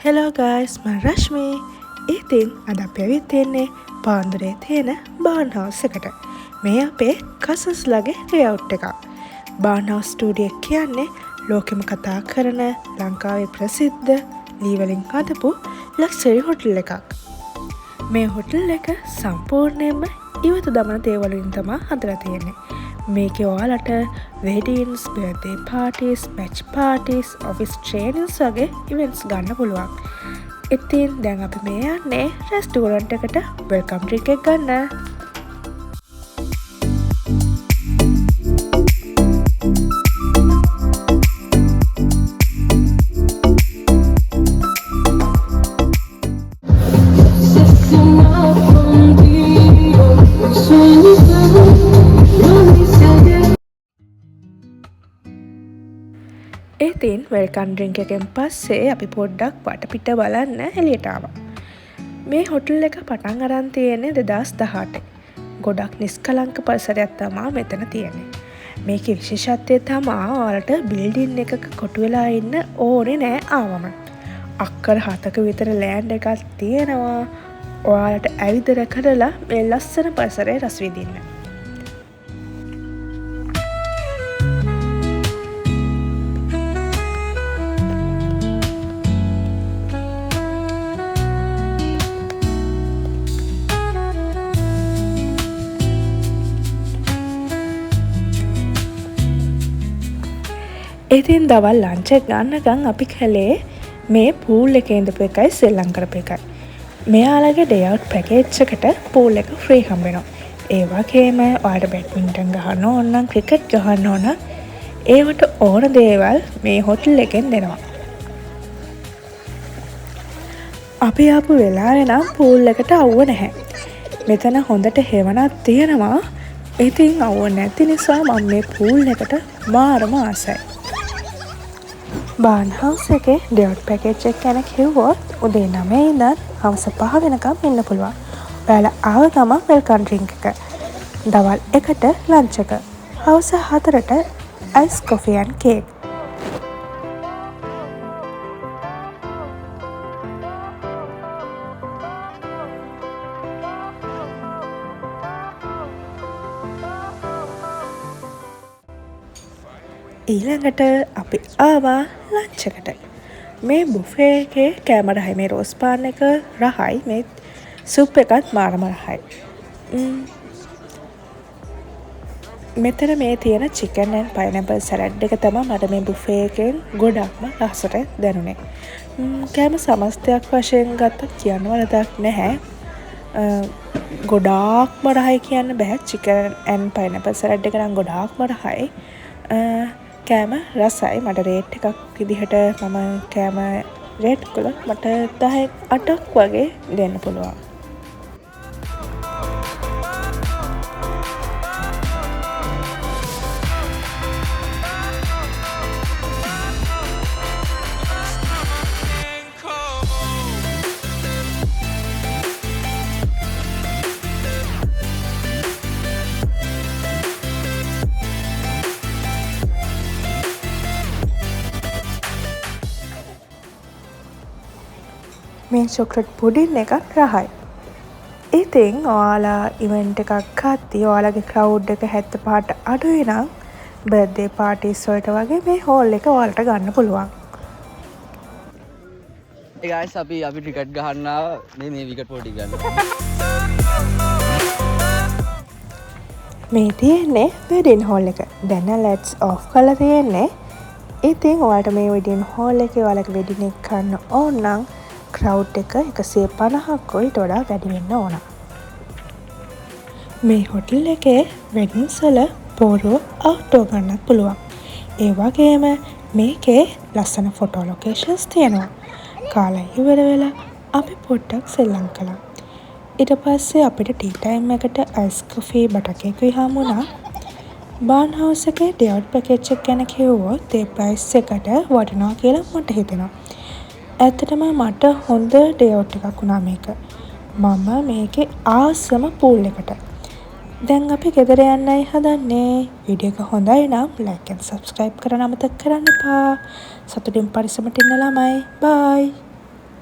Hello guys, මම රශ්මි. ඉතින් අද අපි ඇවිත් තියෙන්නේ පාන්දුරේ තියෙන බාන් හවුස් එකට. මේ අපේ කසස්ලගේ ලේඅවුට් එකක්. බාන් හවුස් ස්ටුඩියෝ කියන්නේ ලෝකෙම කතා කරන ලංකාවේ ප්‍රසිද්ධ ලී වලින් හදපු ලක්ෂරි හොටල් එකක්. මේ හොටල් එක සම්පූර්ණයෙන්ම ඉවත දමන දේවල් වලින් තමයි හදලා තියෙන්නේ. මේකේ ඔයාලට weddings, birthday parties, match parties, office trainings වගේ events ගන්න පුළුවන්. ඉතින් දැන් අපි මේ යන්නේ රෙස්ටුරන්ට් එකට welcome drink එක ගන්න. ඉතින් වෙල්කම් ඩ්‍රින්ක් එකෙන් පස්සේ අපි පොඩ්ඩක් වටපිට බලන්න එළියට ආවා. මේ හොටල් එක පටන් අරන් තියෙන්නේ 2018. ගොඩක් නිස්කලංක පරිසරයක් තමයි මෙතන තියෙන්නේ. මේකේ විශේෂත්වය තමයි ඔයාලට බිල්ඩින් එකක කොටු වෙලා ඉන්න ඕනේ නෑ ආවම. අක්කර 7ක විතර ලෑන්ඩ් එකක් තියෙනවා. ඔයාලට ඇවිදලා කරලා මේ ලස්සන පරිසරය රස විඳින්න. ඉතින් දවල් ලන්ච් එක ගන්නකම් අපි කළේ මේ පූල් එකේ ඉඳපු එකයි සෙල්ලම් කරපු එකයි. මෙයාලගේ ඩේ අවුට් පැකේජ් එකට පූල් එක ෆ්‍රී හම්බ වෙනවා. ඒ වගේම ඔයාලට බැඩ්මින්ටන් ගහන්න ඕන නම් ක්‍රිකට් ගහන්න ඕන ඒවට ඕන දේවල් මේ හොටල් එකෙන් දෙනවා. අපි ආපු වෙලාවේ නම් පූල් එකට අවුව නැහැ. මෙතන හොඳට හෙවණක් තියෙනවා. ඉතින් අවුව නැති නිසා මම මේ පූල් එකට මාරම ආසයි. බාන් හවුස් එකේ ඩේ අවුට් පැකේජ් එක ගැන කිව්වොත් උදේ 9 ඉඳන් හවස 5 වෙනකම් ඉන්න පුළුවන්. ඔයාලා ආව ගමන් වෙල්කම් ඩ්‍රින්ක් එක. දවල් 1ට ලන්ච් එක. හවස 4ට අයිස් කොෆි ඇන්ඩ් කේක්. ඊළඟට අපි ආවා ලන්ච් එකට. මේ බුෆේ එකේ කෑම රහයි. මේ රෝස් පාන් එක රහයි. මේ සුප් එකත් මාරම රහයි. මෙතන මේ තියෙන chicken and pineapple salad එක තමයි මට මේ බුෆේ එකෙන් ගොඩක්ම රසට දැනුනේ. කෑම සමස්තයක් වශයෙන් ගත්තොත් කියන්න වරදක් නැහැ. ගොඩාක්ම රහයි කියන්න බෑ. chicken and pineapple salad එක නම් ගොඩාක්ම රහයි. කෑම රසයි. මට රේට් එකක් විදිහට මම කෑම රේට් කළොත් මට 10න් 8ක් වගේ දෙන්න පුළුවන්. මේ චොක්ලට් පුඩින් එකත් රහයි. ඉතින් ඔයාලා ඉවෙන්ට් එකක් ගත්තී ඔයාලගේ ක්‍රවුඩ් එක 75ට අඩුයි නම් බර්ත්ඩේ පාටිස් වලට වගේ මේ හෝල් එක ඔයාලට ගන්න පුළුවන්. Hey guys, අපි ටිකට් ගහන්න මේ විකට් පොඩි ගන්න. මේ තියෙන්නේ වෙඩින් හෝල් එක. දැන් ලයිට්ස් ඔෆ් කරලා තියෙන්නේ. ඉතින් ඔයාලට මේ වෙඩින් හෝල් එකේ ඔයාලගේ වෙඩින් එක කරන්න ඕන නම් ක්‍රවුඩ් එක 150ක් ඊට වඩා වැඩි වෙන්න ඕන. මේ හොටල් එකේ වෙඩින්ස් වල පෝරෝ අවුට්ඩෝර් ගන්නත් පුළුවන්. ඒ වගේම මේකේ ලස්සන ෆොටෝ ලොකේෂන්ස් තියෙනවා. කාලා ඉවර වෙලා අපි පොඩ්ඩක් සෙල්ලම් කළා. ඊට පස්සේ අපිට ටී ටයිම් එකට අයිස් කොෆි බටර් කේක් හම්බුණා. බාන් හවුස් එකේ ඩේ අවුට් පැකේජ් එක ගැන කිව්වොත් ඒ ප්‍රයිස් එකට වටිනවා කියලා මට හිතෙනවා. ඇත්තටම මට හොඳ ඩේ අවුට් එකක් වුණා මේක. මම මේකේ ආසම පූල් එකට. දැන් අපි ගෙදර යන්නයි හදන්නේ. වීඩියෝ එක හොඳයි නම් like and subscribe කරන්න අමතක කරන්න එපා. සතුටින් පරිස්සමට ඉන්න ළමයි. bye.